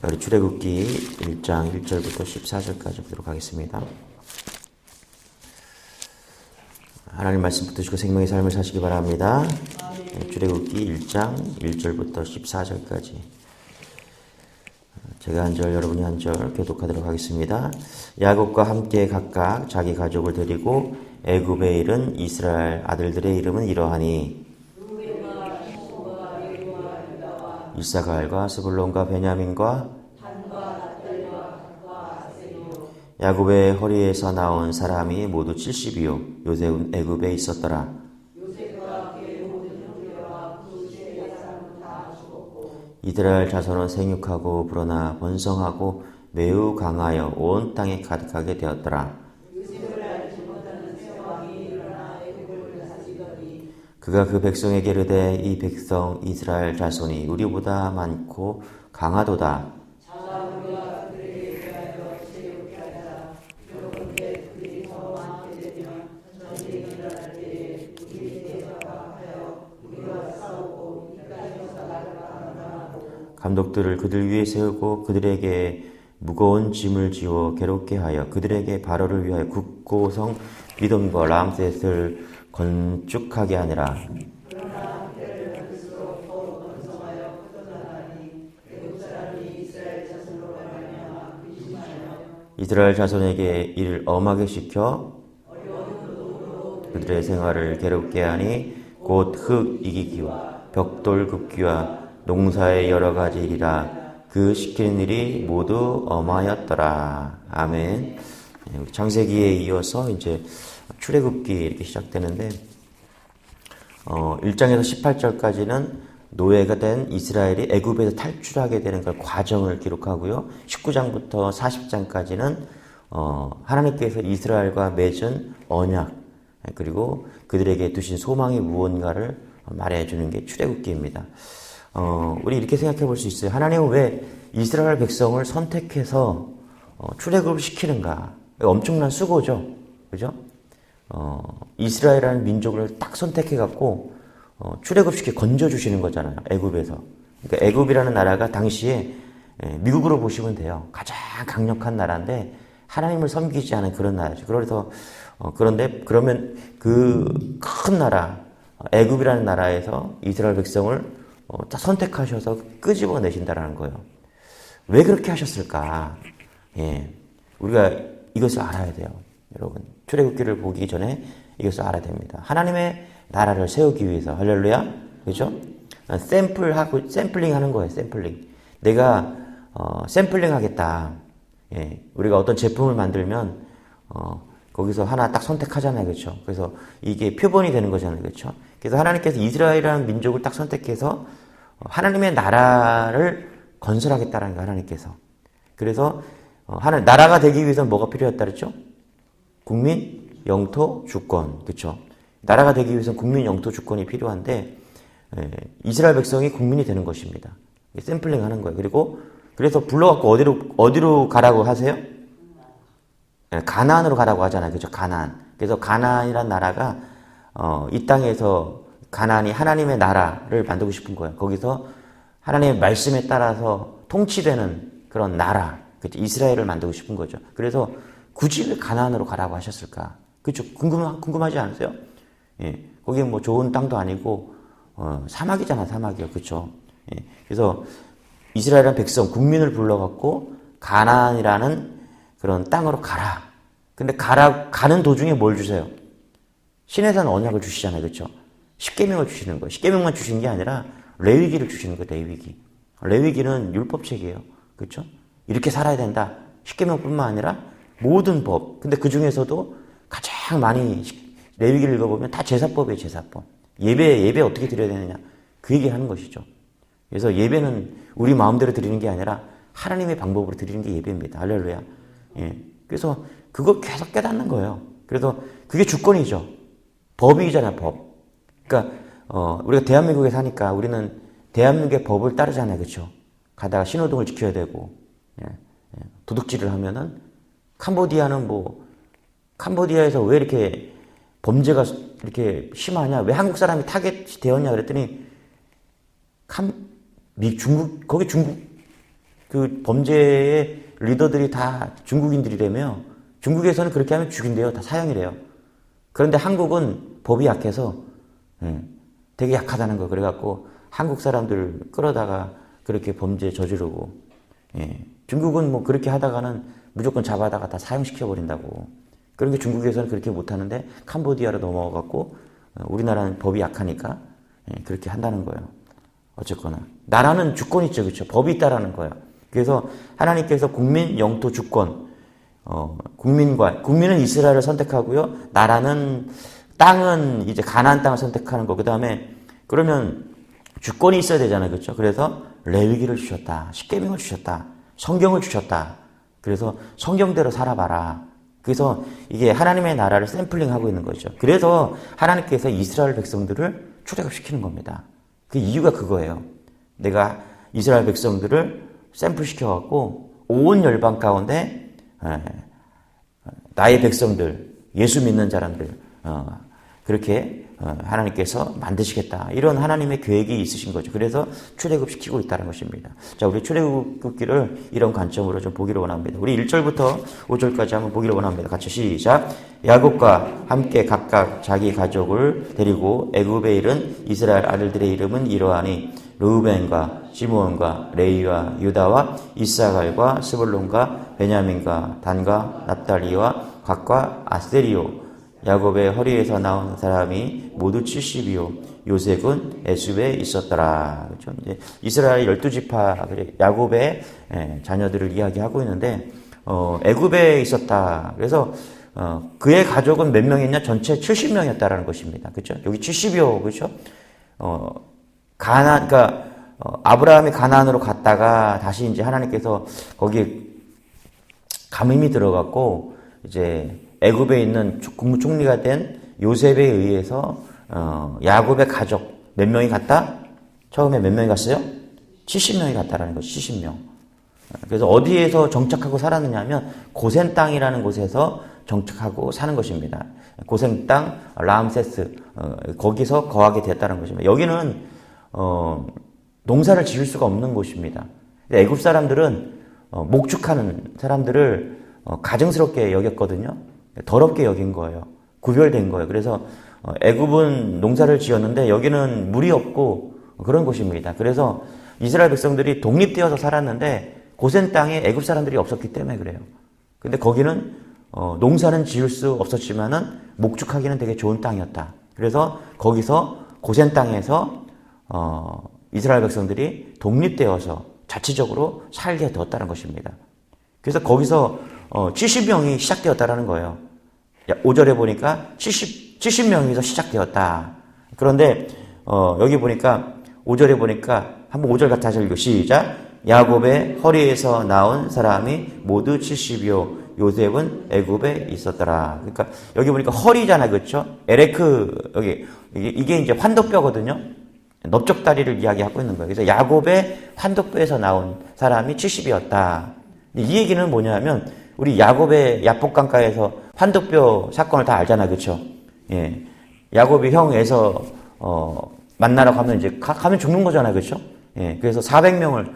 우리 출애굽기 1장 1절부터 14절까지 보도록 하겠습니다. 하나님 말씀 붙드시고 생명의 삶을 사시기 바랍니다. 출애굽기 1장 1절부터 14절까지 제가 한 절 여러분이 한 절 교독하도록 하겠습니다. 야곱과 함께 각각 자기 가족을 데리고 애굽에 이른 이스라엘 아들들의 이름은 이러하니 이사갈과 스불론과 베냐민과 야곱의 허리에서 나온 사람이 모두 70이요 요셉은 애굽에 있었더라. 이스라엘 자손은 생육하고 불어나 번성하고 매우 강하여 온 땅에 가득하게 되었더라. 그가 그 백성에게 이르되 이 백성 이스라엘 자손이 우리보다 많고 강하도다. 감독들을 그들 위에 세우고 그들에게 무거운 짐을 지워 괴롭게 하여 그들에게 바로를 위하여 국고성 미돔과 람셋을 건축하게 하니라. 이스라엘 자손에게 이를 엄하게 시켜 그들의 생활을 괴롭게 하니 곧 흙 이기기와 벽돌 굽기와 농사의 여러 가지 일이라. 그 시키는 일이 모두 엄하였더라. 아멘. 창세기에 이어서 이제 출애굽기 이렇게 시작되는데 1장에서 18절까지는 노예가 된 이스라엘이 애굽에서 탈출하게 되는 그 과정을 기록하고요. 19장부터 40장까지는 하나님께서 이스라엘과 맺은 언약 그리고 그들에게 두신 소망이 무언가를 말해주는 게 출애굽기입니다. 우리 이렇게 생각해 볼 수 있어요. 하나님은 왜 이스라엘 백성을 선택해서 출애굽을 시키는가? 엄청난 수고죠. 그죠? 이스라엘이라는 민족을 딱 선택해갖고, 출애굽시켜 건져주시는 거잖아요. 애굽에서. 그러니까 애굽이라는 나라가 당시에, 미국으로 보시면 돼요. 가장 강력한 나라인데, 하나님을 섬기지 않은 그런 나라죠. 그래서, 그러면 그 큰 나라, 애굽이라는 나라에서 이스라엘 백성을 선택하셔서 끄집어내신다라는 거예요. 왜 그렇게 하셨을까? 예. 우리가 이것을 알아야 돼요. 여러분. 출애굽기를 보기 전에 이것을 알아야 됩니다. 하나님의 나라를 세우기 위해서. 할렐루야. 그죠? 샘플링 하는 거예요. 샘플링. 내가, 샘플링 하겠다. 예. 우리가 어떤 제품을 만들면, 거기서 하나 딱 선택하잖아요. 그렇죠? 그래서 이게 표본이 되는 거잖아요. 그렇죠? 그래서 하나님께서 이스라엘이라는 민족을 딱 선택해서 하나님의 나라를 건설하겠다라는 거예요. 하나님께서. 그래서 나라가 되기 위해서는 뭐가 필요했다 그랬죠? 국민, 영토, 주권. 그렇죠? 나라가 되기 위해서는 국민, 영토, 주권이 필요한데 이스라엘 백성이 국민이 되는 것입니다. 샘플링 하는 거예요. 그래서 불러갖고 어디로 가라고 하세요? 가나안으로 가라고 하잖아요. 그죠? 가나안. 그래서 가나안이란 나라가, 이 땅에서 가나안이 하나님의 나라를 만들고 싶은 거예요. 거기서 하나님의 말씀에 따라서 통치되는 그런 나라, 그죠? 이스라엘을 만들고 싶은 거죠. 그래서 굳이 왜 가나안으로 가라고 하셨을까? 그죠? 궁금하지 않으세요? 예. 거기 뭐 좋은 땅도 아니고, 사막이잖아, 사막이요. 그죠? 예. 그래서 이스라엘이라는 백성, 국민을 불러갖고 가나안이라는 그런 땅으로 가라. 근데 가는 도중에 뭘 주세요? 신에 대한 언약을 주시잖아요. 그렇죠? 십계명을 주시는 거예요. 십계명만 주시는 게 아니라 레위기를 주시는 거예요. 레위기. 레위기는 율법책이에요. 그렇죠? 이렇게 살아야 된다. 십계명뿐만 아니라 모든 법. 근데 그 중에서도 가장 많이 레위기를 읽어보면 다 제사법이에요. 제사법. 예배 어떻게 드려야 되느냐. 그 얘기 하는 것이죠. 그래서 예배는 우리 마음대로 드리는 게 아니라 하나님의 방법으로 드리는 게 예배입니다. 할렐루야. 예. 그래서 그걸 계속 깨닫는 거예요. 그래서 그게 주권이죠. 법이잖아요, 법. 그러니까, 우리가 대한민국에 사니까 우리는 대한민국의 법을 따르잖아요. 그렇죠? 가다가 신호등을 지켜야 되고, 도둑질을 하면은, 캄보디아에서 왜 이렇게 범죄가 이렇게 심하냐? 왜 한국 사람이 타겟이 되었냐? 그랬더니, 거기 중국 그 범죄의 리더들이 다 중국인들이라며 중국에서는 그렇게 하면 죽인대요. 다 사형이래요. 그런데 한국은 법이 약해서 되게 약하다는 거. 그래갖고 한국 사람들 끌어다가 그렇게 범죄 저지르고 중국은 뭐 그렇게 하다가는 무조건 잡아다가 다 사형시켜버린다고. 그러니까 중국에서는 그렇게 못하는데 캄보디아로 넘어가갖고 우리나라는 법이 약하니까 그렇게 한다는 거예요. 어쨌거나 나라는 주권이 있죠. 그렇죠? 법이 있다라는 거예요. 그래서 하나님께서 국민, 영토, 주권 국민은 이스라엘을 선택하고요. 나라는 땅은 이제 가나안 땅을 선택하는 거. 그다음에 그러면 주권이 있어야 되잖아요. 그렇죠? 그래서 레위기를 주셨다. 십계명을 주셨다. 성경을 주셨다. 그래서 성경대로 살아봐라. 그래서 이게 하나님의 나라를 샘플링하고 있는 거죠. 그래서 하나님께서 이스라엘 백성들을 출애굽시키는 겁니다. 그 이유가 그거예요. 내가 이스라엘 백성들을 샘플시켜갖고 온 열방 가운데 나의 백성들, 예수 믿는 사람들 그렇게 하나님께서 만드시겠다. 이런 하나님의 계획이 있으신 거죠. 그래서 출애굽시키고 있다는 것입니다. 자, 우리 출애굽기를 이런 관점으로 좀 보기를 원합니다. 우리 1절부터 5절까지 한번 보기를 원합니다. 같이 시작. 야곱과 함께 각각 자기 가족을 데리고 애굽에 이른 이스라엘 아들들의 이름은 이러하니 르우벤과 시므온과 레위와 유다와 이사갈과 스불론과 베냐민과 단과 납달리와 각과 아세리오. 야곱의 허리에서 나온 사람이 모두 70이요. 요셉은 애굽에 있었더라. 그렇죠? 이제 이스라엘 12지파 야곱의 자녀들을 이야기하고 있는데 애굽에 있었다. 그래서 그의 가족은 몇 명이었냐? 전체 70명이었다라는 것입니다. 그렇죠? 여기 70이요. 그렇죠? 그러니까 아브라함이 가나안으로 갔다가 다시 이제 하나님께서 거기에 감임이 들어갔고 이제 애굽에 있는 국무총리가 된 요셉에 의해서 야곱의 가족 몇 명이 갔다? 처음에 몇 명이 갔어요? 70명이 갔다라는 거죠. 70명. 그래서 어디에서 정착하고 살았느냐 하면 고센 땅이라는 곳에서 정착하고 사는 것입니다. 고센 땅, 라암세스 거기서 거하게 됐다는 것입니다. 여기는 농사를 지을 수가 없는 곳입니다. 애굽 사람들은 목축하는 사람들을 가증스럽게 여겼거든요. 더럽게 여긴 거예요. 구별된 거예요. 그래서 애굽은 농사를 지었는데 여기는 물이 없고 그런 곳입니다. 그래서 이스라엘 백성들이 독립되어서 살았는데 고센 땅에 애굽 사람들이 없었기 때문에 그래요. 근데 거기는 농사는 지을 수 없었지만은 목축하기는 되게 좋은 땅이었다. 그래서 거기서 고센 땅에서 이스라엘 백성들이 독립되어서 자치적으로 살게 되었다는 것입니다. 그래서 거기서 70명이 시작되었다라는 거예요. 5절에 보니까 70명에서 시작되었다. 그런데 여기 보니까 5절에 보니까 한번 5절 다시 읽고 시작. 야곱의 허리에서 나온 사람이 모두 70이요. 요셉은 애굽에 있었더라. 그러니까 여기 보니까 허리잖아요. 그렇죠? 에레크 여기 이게 이제 환도뼈거든요. 넓적다리를 이야기하고 있는 거예요. 그래서 야곱의 환도뼈에서 나온 사람이 70이었다. 이 얘기는 뭐냐면 우리 야곱의 야복강가에서 환도뼈 사건을 다 알잖아요. 그렇죠? 예. 야곱이 형 에서 만나러 가면 이제 가면 죽는 거잖아요. 그렇죠? 예. 그래서 400명을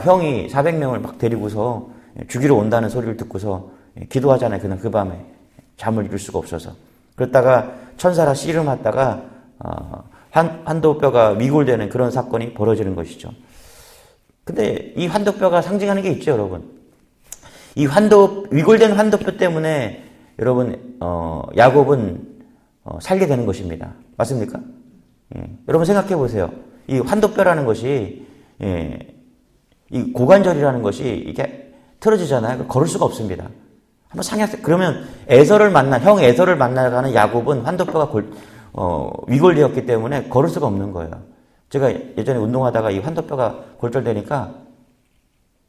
형이 400명을 막 데리고서 죽이러 온다는 소리를 듣고서 기도하잖아요. 그날 그 밤에 잠을 이룰 수가 없어서. 그러다가 천사라 씨름하다가 환도뼈가 위골되는 그런 사건이 벌어지는 것이죠. 근데 이 환도뼈가 상징하는 게 있죠, 여러분. 이 위골된 환도뼈 때문에 여러분 야곱은 살게 되는 것입니다. 맞습니까? 예. 여러분 생각해 보세요. 이 환도뼈라는 것이 이 고관절이라는 것이 이게 틀어지잖아요. 걸을 수가 없습니다. 한번 상상해. 그러면 형 에서를 만나가는 야곱은 환도뼈가 위골되었기 때문에 걸을 수가 없는 거예요. 제가 예전에 운동하다가 이 환도뼈가 골절되니까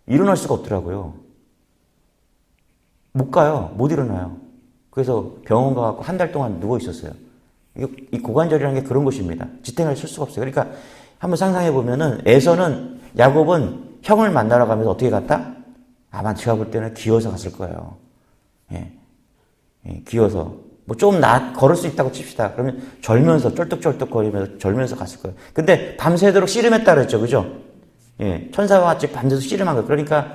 일어날 수가 없더라고요. 못 가요. 못 일어나요. 그래서 병원 가서 한 달 동안 누워 있었어요. 이 고관절이라는 게 그런 것입니다. 지탱을 칠 수가 없어요. 그러니까 한번 상상해 보면은 야곱은 형을 만나러 가면서 어떻게 갔다? 아마 제가 볼 때는 기어서 갔을 거예요. 예. 기어서. 뭐 좀 걸을 수 있다고 칩시다. 그러면 절면서 쩔뚝쩔뚝 거리면서 절면서 갔을 거예요. 근데 밤새도록 씨름했다 그랬죠. 그죠? 예, 천사와 같이 밤새서 씨름한 거예요. 그러니까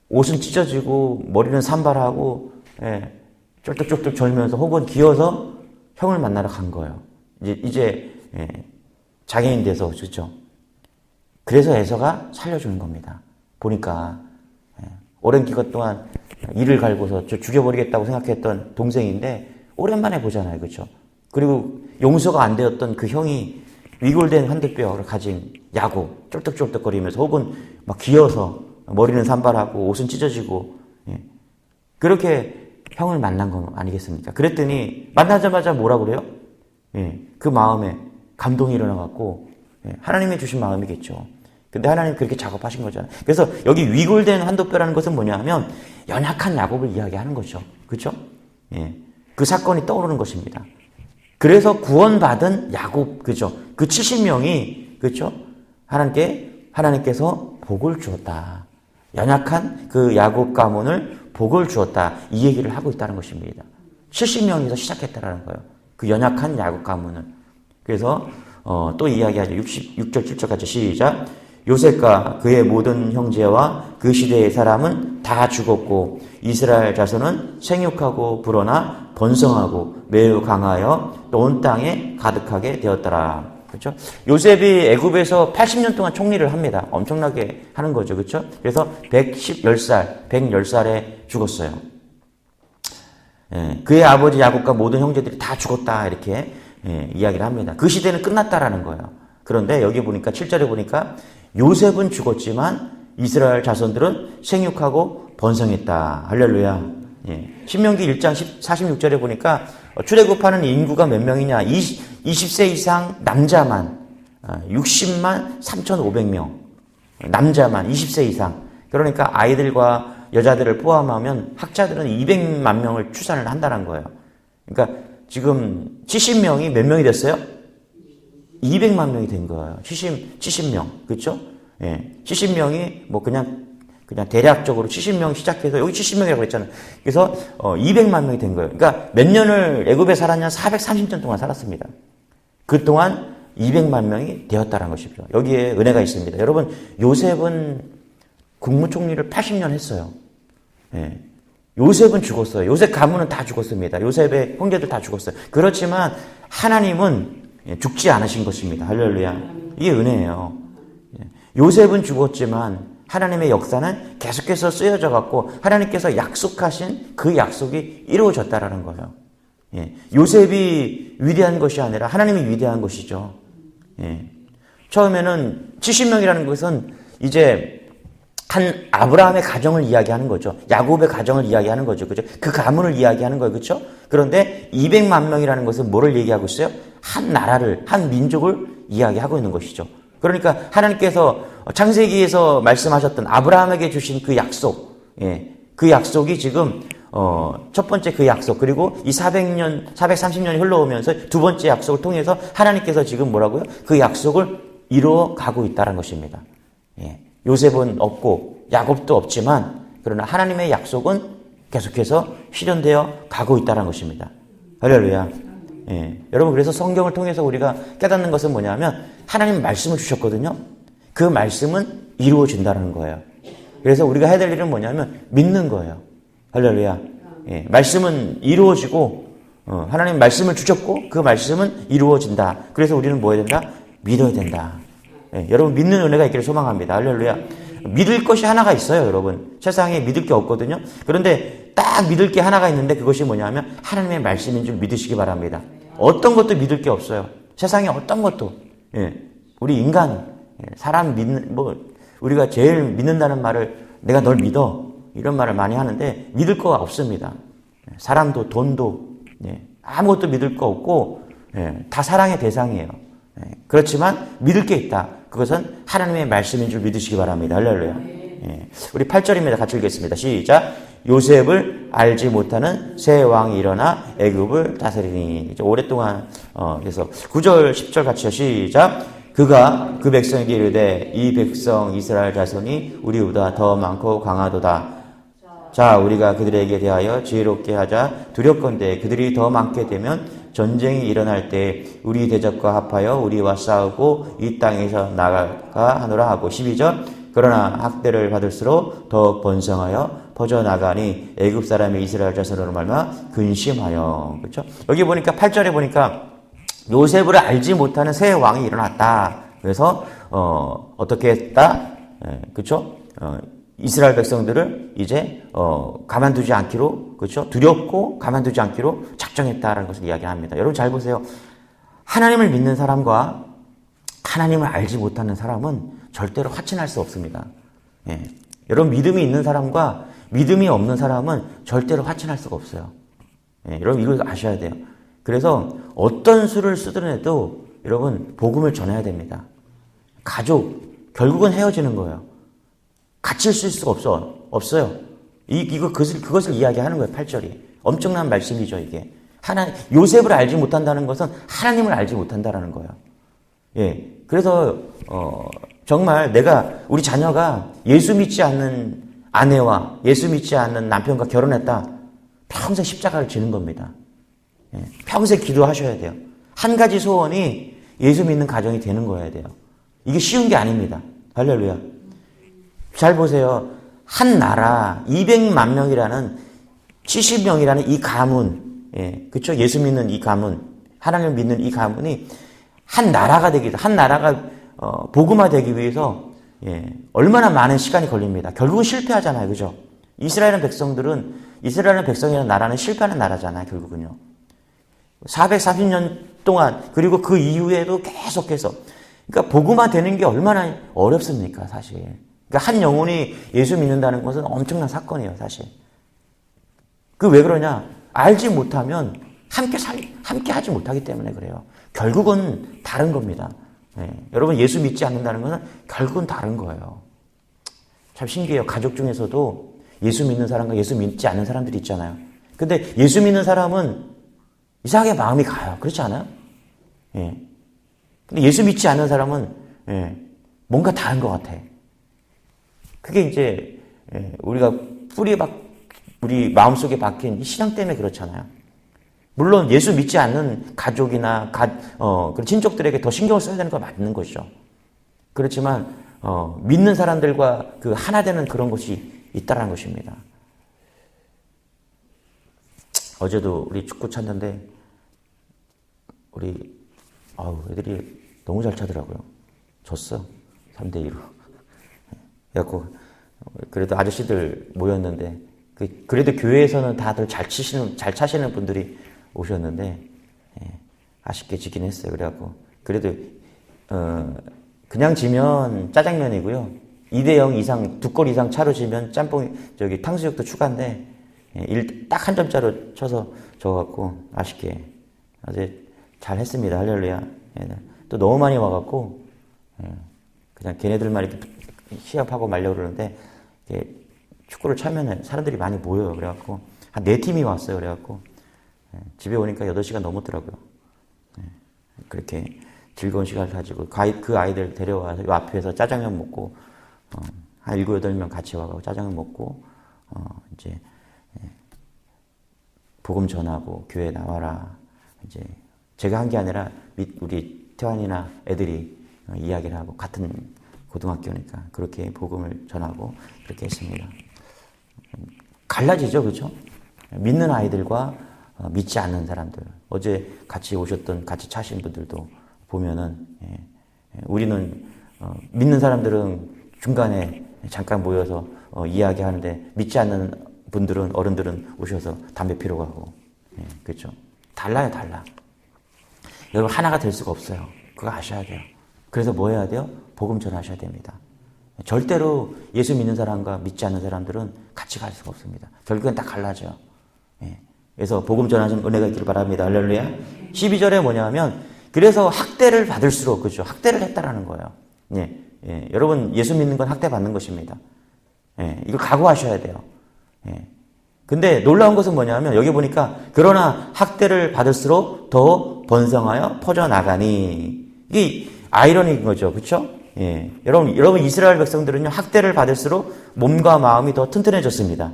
옷은 찢어지고 머리는 산발하고 예, 쫄뚝쫄뚝 절면서 혹은 기어서 형을 만나러 간 거예요. 이제 예, 장애인 돼서 그렇죠. 그래서 에서가 살려주는 겁니다. 보니까 예, 오랜 기간 동안 이를 갈고서 저 죽여버리겠다고 생각했던 동생인데 오랜만에 보잖아요. 그렇죠. 그리고 용서가 안 되었던 그 형이 위골된 환대뼈를 가진 야곱 쫄떡쫄떡거리면서 혹은 막 기어서 머리는 산발하고 옷은 찢어지고 예. 그렇게 형을 만난 거 아니겠습니까? 그랬더니 만나자마자 뭐라 그래요? 예. 그 마음에 감동이 일어나갖고 예. 하나님이 주신 마음이겠죠. 근데 하나님 그렇게 작업하신 거잖아요. 그래서 여기 위골된 환도뼈라는 것은 뭐냐 하면 연약한 야곱을 이야기하는 거죠. 그렇죠? 예. 그 사건이 떠오르는 것입니다. 그래서 구원받은 야곱, 그죠? 그 70명이, 그죠? 하나님께서 복을 주었다. 연약한 그 야곱 가문을 복을 주었다. 이 얘기를 하고 있다는 것입니다. 70명에서 시작했다라는 거예요. 그 연약한 야곱 가문을. 그래서, 또 이야기하죠. 6절, 7절 같이 시작. 요셉과 그의 모든 형제와 그 시대의 사람은 다 죽었고 이스라엘 자손은 생육하고 불어나 번성하고 매우 강하여 또 온 땅에 가득하게 되었더라. 그렇죠? 요셉이 애굽에서 80년 동안 총리를 합니다. 엄청나게 하는 거죠. 그렇죠? 그래서 110살에 죽었어요. 예, 그의 아버지 야곱과 모든 형제들이 다 죽었다. 이렇게 예, 이야기를 합니다. 그 시대는 끝났다라는 거예요. 그런데 여기 보니까 7절에 보니까 요셉은 죽었지만 이스라엘 자손들은 생육하고 번성했다. 할렐루야. 예. 신명기 1장 46절에 보니까 출애굽하는 인구가 몇 명이냐? 20세 이상 남자만 60만 3,500명. 남자만 20세 이상. 그러니까 아이들과 여자들을 포함하면 학자들은 200만 명을 추산을 한다는 거예요. 그러니까 지금 70명이 몇 명이 됐어요? 200만 명이 된 거예요. 70명. 그렇죠? 예. 70명이 뭐 그냥 대략적으로 70명 시작해서 여기 70명이라고 했잖아요. 그래서 200만 명이 된 거예요. 그러니까 몇 년을 애굽에 살았냐? 430년 동안 살았습니다. 그동안 200만 명이 되었다는 것이죠. 여기에 은혜가 있습니다. 여러분, 요셉은 국무총리를 80년 했어요. 예. 요셉은 죽었어요. 요셉 가문은 다 죽었습니다. 요셉의 형제들 다 죽었어요. 그렇지만 하나님은 죽지 않으신 것입니다. 할렐루야. 이게 은혜예요. 요셉은 죽었지만 하나님의 역사는 계속해서 쓰여져 갖고 하나님께서 약속하신 그 약속이 이루어졌다라는 거예요. 예. 요셉이 위대한 것이 아니라 하나님이 위대한 것이죠. 예. 처음에는 70명이라는 것은 이제 한 아브라함의 가정을 이야기하는 거죠. 야곱의 가정을 이야기하는 거죠. 그죠? 그 가문을 이야기하는 거예요. 그렇죠? 그런데 200만 명이라는 것은 뭐를 얘기하고 있어요? 한 나라를, 한 민족을 이야기하고 있는 것이죠. 그러니까 하나님께서 창세기에서 말씀하셨던 아브라함에게 주신 그 약속, 예, 그 약속이 지금 첫 번째 그 약속, 그리고 이 430년이 흘러오면서 두 번째 약속을 통해서 하나님께서 지금 뭐라고요? 그 약속을 이루어 가고 있다는 것입니다. 예, 요셉은 없고 야곱도 없지만 그러나 하나님의 약속은 계속해서 실현되어 가고 있다는 것입니다. 할렐루야. 예, 여러분, 그래서 성경을 통해서 우리가 깨닫는 것은 뭐냐면 하나님 말씀을 주셨거든요. 그 말씀은 이루어진다는 거예요. 그래서 우리가 해야 될 일은 뭐냐면 믿는 거예요. 할렐루야. 예, 말씀은 이루어지고 하나님 말씀을 주셨고 그 말씀은 이루어진다. 그래서 우리는 뭐 해야 된다? 믿어야 된다. 예, 여러분, 믿는 은혜가 있기를 소망합니다. 할렐루야. 믿을 것이 하나가 있어요, 여러분. 세상에 믿을 게 없거든요. 그런데 딱 믿을 게 하나가 있는데 그것이 뭐냐면 하나님의 말씀인 줄 믿으시기 바랍니다. 어떤 것도 믿을 게 없어요. 세상에 어떤 것도. 예, 우리 인간, 사람 우리가 제일 믿는다는 말을 내가 널 믿어. 이런 말을 많이 하는데 믿을 거가 없습니다. 사람도 돈도 아무것도 믿을 거 없고 다 사랑의 대상이에요. 그렇지만 믿을 게 있다. 그것은 하나님의 말씀인 줄 믿으시기 바랍니다. 할렐루야. 우리 8절입니다. 같이 읽겠습니다. 시작. 요셉을 알지 못하는 새 왕이 일어나 애굽을 다스리니. 오랫동안 그래서 9절 10절 같이요. 시작. 그가 그 백성에게 이르되 이 백성 이스라엘 자손이 우리보다 더 많고 강하도다. 자, 우리가 그들에게 대하여 지혜롭게 하자. 두렵건대 그들이 더 많게 되면 전쟁이 일어날 때 우리 대적과 합하여 우리와 싸우고 이 땅에서 나가 하노라 하고. 12절. 그러나 학대를 받을수록 더욱 번성하여 퍼져나가니 애굽 사람이 이스라엘 자손으로 말미암아 근심하여. 그렇죠? 여기 보니까 8절에 보니까 요셉을 알지 못하는 새 왕이 일어났다. 그래서 어떻게 했다? 그렇죠? 이스라엘 백성들을 이제 가만두지 않기로, 그렇죠? 두렵고 가만두지 않기로 작정했다라는 것을 이야기합니다. 여러분 잘 보세요. 하나님을 믿는 사람과 하나님을 알지 못하는 사람은 절대로 화친할 수 없습니다. 예. 여러분 믿음이 있는 사람과 믿음이 없는 사람은 절대로 화친할 수가 없어요. 예. 여러분 이걸 아셔야 돼요. 그래서 어떤 수를 쓰더라도 여러분 복음을 전해야 됩니다. 가족 결국은 헤어지는 거예요. 같이 있을 수가 없어요. 그것을 이야기하는 거예요. 8절이. 엄청난 말씀이죠, 이게. 요셉을 알지 못한다는 것은 하나님을 알지 못한다라는 거예요. 예. 그래서, 정말 우리 자녀가 예수 믿지 않는 아내와 예수 믿지 않는 남편과 결혼했다. 평생 십자가를 지는 겁니다. 예. 평생 기도하셔야 돼요. 한 가지 소원이 예수 믿는 가정이 되는 거여야 돼요. 이게 쉬운 게 아닙니다. 할렐루야. 잘 보세요. 한 나라 200만 명이라는 70명이라는 이 가문, 예, 그렇죠? 예수 믿는 이 가문, 하나님을 믿는 이 가문이 한 나라가 한 나라가 복음화되기 위해서 예, 얼마나 많은 시간이 걸립니다. 결국은 실패하잖아요, 그죠? 이스라엘 백성이라는 나라는 실패하는 나라잖아요, 결국은요. 430년 동안 그리고 그 이후에도 계속해서 그러니까 복음화되는 게 얼마나 어렵습니까, 사실. 그러니까 한 영혼이 예수 믿는다는 것은 엄청난 사건이에요, 사실. 왜 그러냐? 알지 못하면 함께 하지 못하기 때문에 그래요. 결국은 다른 겁니다. 네. 여러분 예수 믿지 않는다는 것은 결국은 다른 거예요. 참 신기해요. 가족 중에서도 예수 믿는 사람과 예수 믿지 않는 사람들이 있잖아요. 근데 예수 믿는 사람은 이상하게 마음이 가요. 그렇지 않아요? 예. 근데 예수 믿지 않는 사람은 예, 뭔가 다른 것 같아. 그게 이제 우리가 우리 마음속에 박힌 신앙 때문에 그렇잖아요. 물론 예수 믿지 않는 가족이나 그런 친족들에게 더 신경을 써야 되는 건 맞는 것이죠. 그렇지만 믿는 사람들과 하나 되는 그런 것이 있다라는 것입니다. 어제도 우리 축구 찼는데 애들이 너무 잘 차더라고요. 졌어. 3대2로. 그래갖고 그래도 아저씨들 모였는데 그래도 교회에서는 다들 잘 차시는 분들이 오셨는데 아쉽게 지긴 했어요. 그래갖고 그래도 그냥 지면 짜장면이고요. 2대0 이상 2골 이상 차로 지면 탕수육도 추가인데 딱 한 점짜로 쳐서 져갖고 아쉽게 아주 잘 했습니다. 할렐루야. 또 너무 많이 와갖고 그냥 걔네들만 이렇게 시합하고 말려고 그러는데 축구를 차면은 사람들이 많이 모여요. 그래갖고 한 4팀이 왔어요. 그래갖고 집에 오니까 8시간 넘었더라고요. 그렇게 즐거운 시간을 가지고 그 아이들 데려와서 이 앞에서 짜장면 먹고 한 7, 8명 같이 와가지고 짜장면 먹고 이제 복음 전하고 교회 나와라. 이제 제가 한 게 아니라 우리 태환이나 애들이 이야기를 하고 같은 고등학교니까 그렇게 복음을 전하고 그렇게 했습니다. 갈라지죠, 그렇죠? 믿는 아이들과 믿지 않는 사람들. 어제 같이 차신 분들도 보면은 우리는 믿는 사람들은 중간에 잠깐 모여서 이야기하는데 믿지 않는 분들은 어른들은 오셔서 담배 피러 가고 그렇죠? 달라요, 달라. 여러분 하나가 될 수가 없어요. 그거 아셔야 돼요. 그래서 뭐 해야 돼요? 복음 전하셔야 됩니다. 절대로 예수 믿는 사람과 믿지 않는 사람들은 같이 갈 수가 없습니다. 결국엔 다 갈라져요. 그래서 복음 전하시는 은혜가 있기를 바랍니다. 할렐루야. 12절에 뭐냐면 그래서 학대를 받을수록 그죠? 학대를 했다라는 거예요. 여러분 예수 믿는 건 학대 받는 것입니다. 이걸 각오하셔야 돼요. 근데 놀라운 것은 뭐냐면 여기 보니까 그러나 학대를 받을수록 더 번성하여 퍼져나가니 이게 아이러니인 거죠. 그렇죠? 여러분 이스라엘 백성들은요 학대를 받을수록 몸과 마음이 더 튼튼해졌습니다.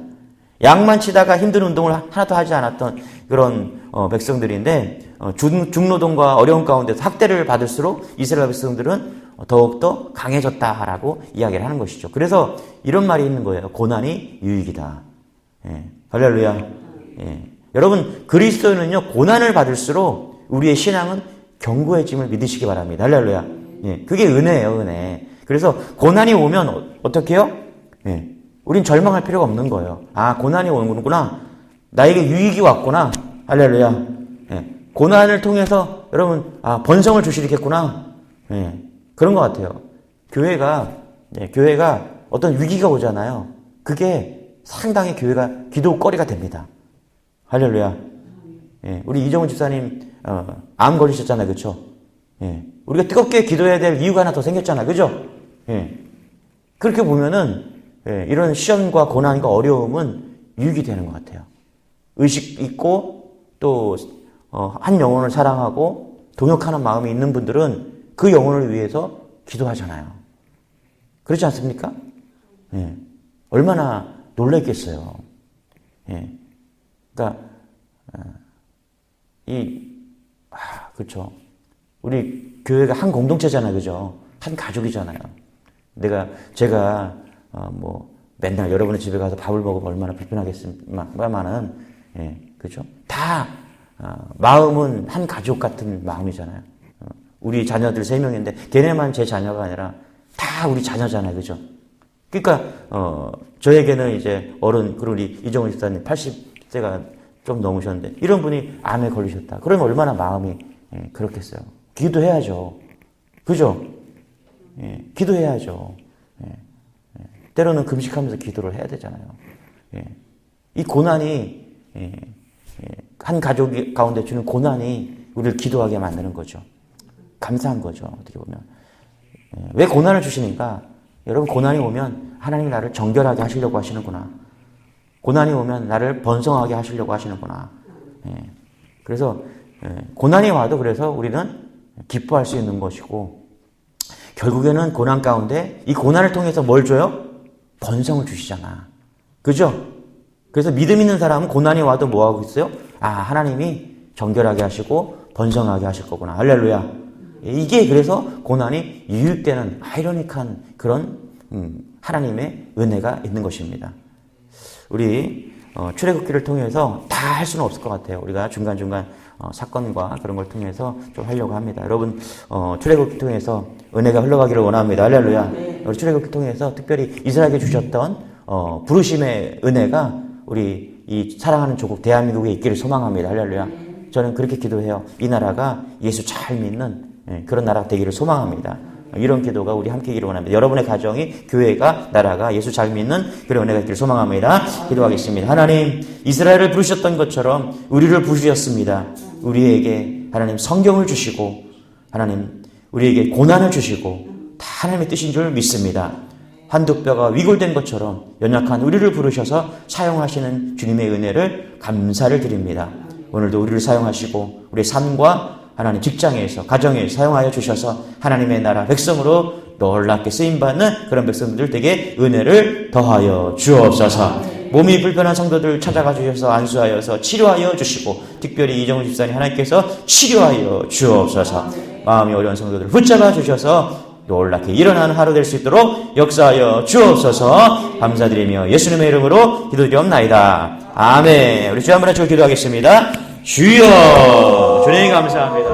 양만 치다가 힘든 운동을 하나도 하지 않았던 그런 백성들인데 중노동과 어려운 가운데서 학대를 받을수록 이스라엘 백성들은 더욱더 강해졌다라고 이야기를 하는 것이죠. 그래서 이런 말이 있는 거예요. 고난이 유익이다. 예. 할렐루야. 예. 여러분, 그리스도인은요, 고난을 받을수록 우리의 신앙은 견고해짐을 믿으시기 바랍니다. 할렐루야. 예. 그게 은혜예요, 은혜. 그래서 고난이 오면 어떻게 해요? 예. 우린 절망할 필요가 없는 거예요. 아, 고난이 오는구나. 나에게 유익이 왔구나. 할렐루야. 예. 고난을 통해서 여러분, 아, 번성을 주시겠구나. 예. 그런 것 같아요. 교회가 어떤 위기가 오잖아요. 그게 상당히 교회가 기도거리가 됩니다. 할렐루야. 예. 우리 이정훈 집사님, 암 걸리셨잖아요. 그쵸? 예. 우리가 뜨겁게 기도해야 될 이유가 하나 더 생겼잖아요. 그죠? 예. 그렇게 보면은, 예, 이런 시험과 고난과 어려움은 유익이 되는 것 같아요. 의식 있고, 또, 한 영혼을 사랑하고, 동역하는 마음이 있는 분들은 그 영혼을 위해서 기도하잖아요. 그렇지 않습니까? 예. 얼마나 놀랐겠어요. 예. 그러니까, 그렇죠. 우리 교회가 한 공동체잖아요. 그죠? 한 가족이잖아요. 제가, 맨날 여러분의 집에 가서 밥을 먹으면 얼마나 불편하겠습니까만은, 예, 그죠? 다, 마음은 한 가족 같은 마음이잖아요. 우리 자녀들 3명인데, 걔네만 제 자녀가 아니라 다 우리 자녀잖아요. 그죠? 그러니까, 저에게는 이제 그리고 우리 이정훈 집사님 80세가 좀 넘으셨는데, 이런 분이 암에 걸리셨다. 그러면 얼마나 마음이, 예, 그렇겠어요. 기도해야죠. 그죠? 예, 기도해야죠. 예, 예. 때로는 금식하면서 기도를 해야 되잖아요. 예. 이 고난이, 한 가족 가운데 주는 고난이 우리를 기도하게 만드는 거죠. 감사한 거죠. 어떻게 보면. 예. 왜 고난을 주시니까? 여러분, 고난이 오면 하나님이 나를 정결하게 하시려고 하시는구나. 고난이 오면 나를 번성하게 하시려고 하시는구나. 예. 그래서, 고난이 와도 그래서 우리는 기뻐할 수 있는 것이고, 결국에는 고난 가운데 이 고난을 통해서 뭘 줘요? 번성을 주시잖아. 그죠? 그래서 믿음 있는 사람은 고난이 와도 뭐 하고 있어요? 아, 하나님이 정결하게 하시고 번성하게 하실 거구나. 할렐루야. 이게 그래서 고난이 유익되는 아이러니한 그런 하나님의 은혜가 있는 것입니다. 우리 출애굽기를 통해서 다 할 수는 없을 것 같아요. 우리가 중간중간 사건과 그런 걸 통해서 좀 하려고 합니다. 여러분, 출애굽기 통해서 은혜가 흘러가기를 원합니다. 할렐루야. 우리 출애굽기 통해서 특별히 이스라엘에게 주셨던 부르심의 은혜가 우리 이 사랑하는 조국 대한민국에 있기를 소망합니다. 할렐루야. 저는 그렇게 기도해요. 이 나라가 예수 잘 믿는 그런 나라가 되기를 소망합니다. 이런 기도가 우리 함께 있기를 원합니다. 여러분의 가정이, 교회가, 나라가 예수 잘 믿는 그런 은혜가 있기를 소망합니다. 기도하겠습니다. 하나님, 이스라엘을 부르셨던 것처럼 우리를 부르셨습니다. 우리에게 하나님 성경을 주시고, 하나님 우리에게 고난을 주시고, 다 하나님의 뜻인 줄 믿습니다. 한두 뼈가 위골된 것처럼 연약한 우리를 부르셔서 사용하시는 주님의 은혜를 감사를 드립니다. 오늘도 우리를 사용하시고 우리의 삶과 하나님 직장에서, 가정에서 사용하여 주셔서 하나님의 나라 백성으로 놀랍게 쓰임받는 그런 백성들 되게 은혜를 더하여 주옵소서. 몸이 불편한 성도들 찾아가 주셔서 안수하여서 치료하여 주시고, 특별히 이정훈 집사님 하나님께서 치료하여 주옵소서. 마음이 어려운 성도들 붙잡아 주셔서 놀랍게 일어나는 하루 될 수 있도록 역사하여 주옵소서. 감사드리며 예수님의 이름으로 기도드리옵나이다. 아멘. 우리 주 한번 한 번 기도하겠습니다. 주여, 주님 감사합니다.